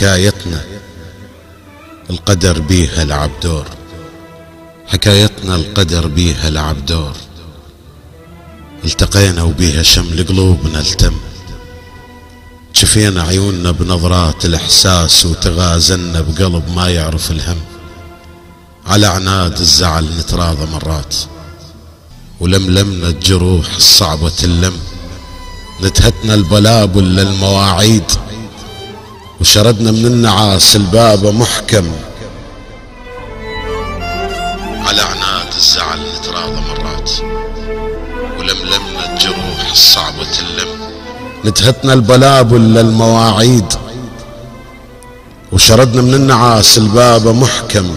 حكايتنا القدر بيها لعب دور، حكايتنا القدر بيها لعب دور، التقينا وبيها شمل قلوبنا التم، شفينا عيوننا بنظرات الإحساس وتغازلنا بقلب ما يعرف الهم، على عناد الزعل نتراضى مرات، ولملمنا الجروح الصعبة تلم، نتهتنا البلابل للمواعيد، وشردنا من النعاس الباب محكم، على عناد الزعل نتراضى مرات، ولملمنا الجروح الصعبة تلم، نتهتنا البلابل للمواعيد، وشردنا من النعاس الباب محكم،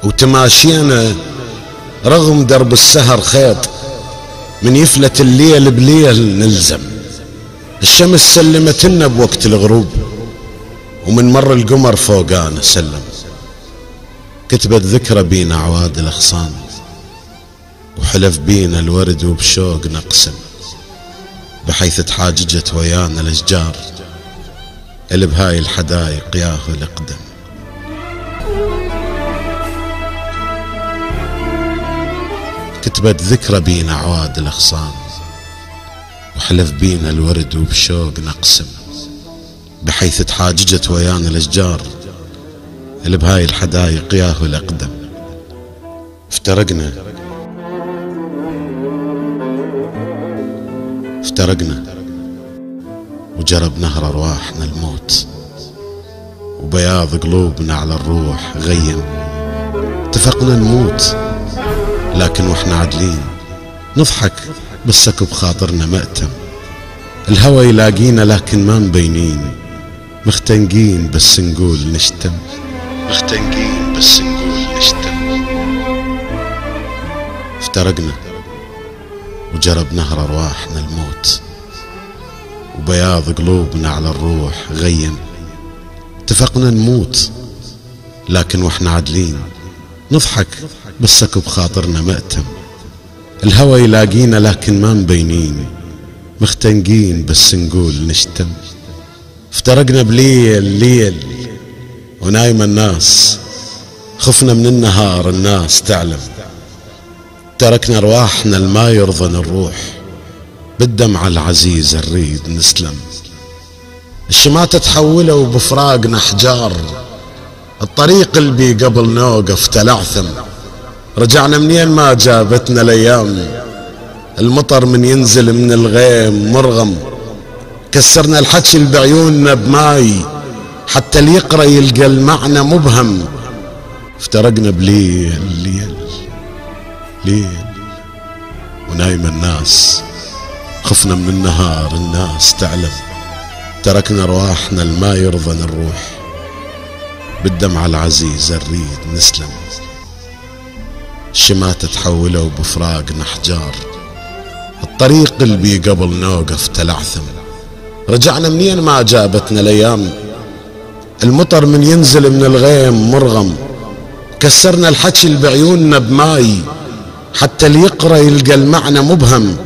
وتماشينا رغم درب السهر خيط، من يفلت الليل بليل نلزم، الشمس سلمتنا بوقت الغروب، ومن مر القمر فوقانا سلم، كتبت ذكرى بينا عواد الأغصان، وحلف بينا الورد وبشوق نقسم، بحيث تحاججت ويانا الأشجار اللي بهاي الحدايق ياهو الأقدم. كتبت ذكرى بينا عواد الأغصان، وحلف بينا الورد وبشوق نقسم، بحيث تحاججت ويانا الأشجار اللي بهاي الحدايق ياهو الأقدم. افترقنا وجرب نهر أرواحنا الموت، وبياض قلوبنا على الروح غيم، اتفقنا نموت لكن واحنا عادلين، نضحك بسك بخاطرنا مأتم، الهوى يلاقينا لكن ما مبينين، مختنقين بس نقول نشتم، مختنقين بس نقول نشتم. افترقنا وجرب نهر أرواحنا الموت، وبياض قلوبنا على الروح غيم، اتفقنا نموت لكن واحنا عادلين، نضحك بسك بخاطرنا مأتم، الهوى يلاقينا لكن ما مبينين، مختنقين بس نقول نشتم. افترقنا بليل ليل ونايم الناس، خفنا من النهار الناس تعلم، تركنا ارواحنا الما يرضى نروح، بالدمعة العزيزة نريد نسلم، الشماتة تحولوا بفراقنا حجار، الطريق اللي بي قبل نوقف تلعثم، رجعنا منين ما جابتنا الايام، المطر من ينزل من الغيم مرغم، كسرنا الحكي اللي بعيوننا بماي، حتى اللي يقرا يلقى المعنى مبهم. افترقنا بليل ليل ليل ونايم الناس، خفنا من النهار الناس تعلم، تركنا ارواحنا الما يرضى نروح، بالدمعة العزيزة نريد نسلم، الشماتة تحولوا بفراقنا حجار، الطريق اللي بي قبل نوقف تلعثم، رجعنا منين ما جابتنا الايام، المطر من ينزل من الغيم مرغم، كسرنا الحكي اللي بعيوننا بماي، حتى اللي يقرا يلقى المعنى مبهم،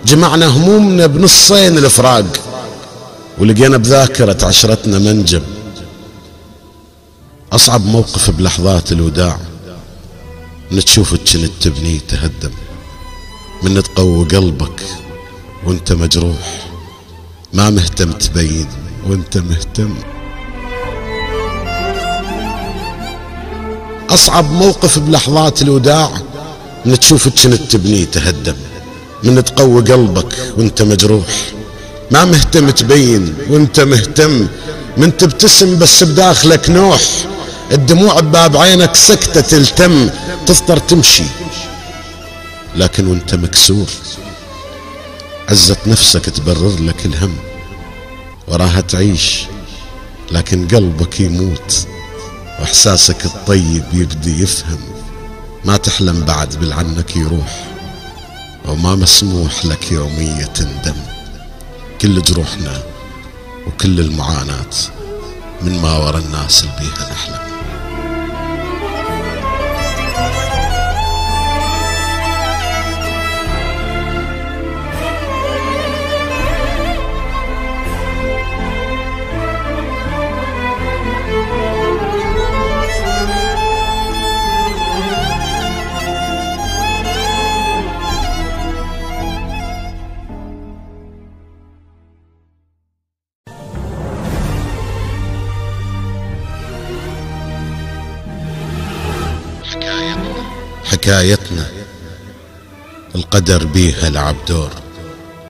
جمعنا همومنا بنصين الفراق، ولقينا بذاكرة عشرتنا منجم، أصعب موقف بلحظات الوداع، من تشوفك كنت تبني تهدم، من تقوي قلبك وانت مجروح، ما مهتم تبين وانت مهتم. أصعب موقف بلحظات الوداع، من تشوفك كنت تبني تهدم، من تقوي قلبك وانت مجروح، ما مهتم تبين وانت مهتم، من تبتسم بس بداخلك نوح، الدموع بباب عينك سكتة تلتم، تفطر تمشي لكن وانت مكسور، عزة نفسك تبرر لك الهم، وراها تعيش لكن قلبك يموت، واحساسك الطيب يبدي يفهم، ما تحلم بعد بالعنك يروح، وما مسموح لك يومية تندم، كل جروحنا وكل المعاناة من ما ورا الناس اللي بيها نحلم. حكايتنا القدر بيها لعب دور.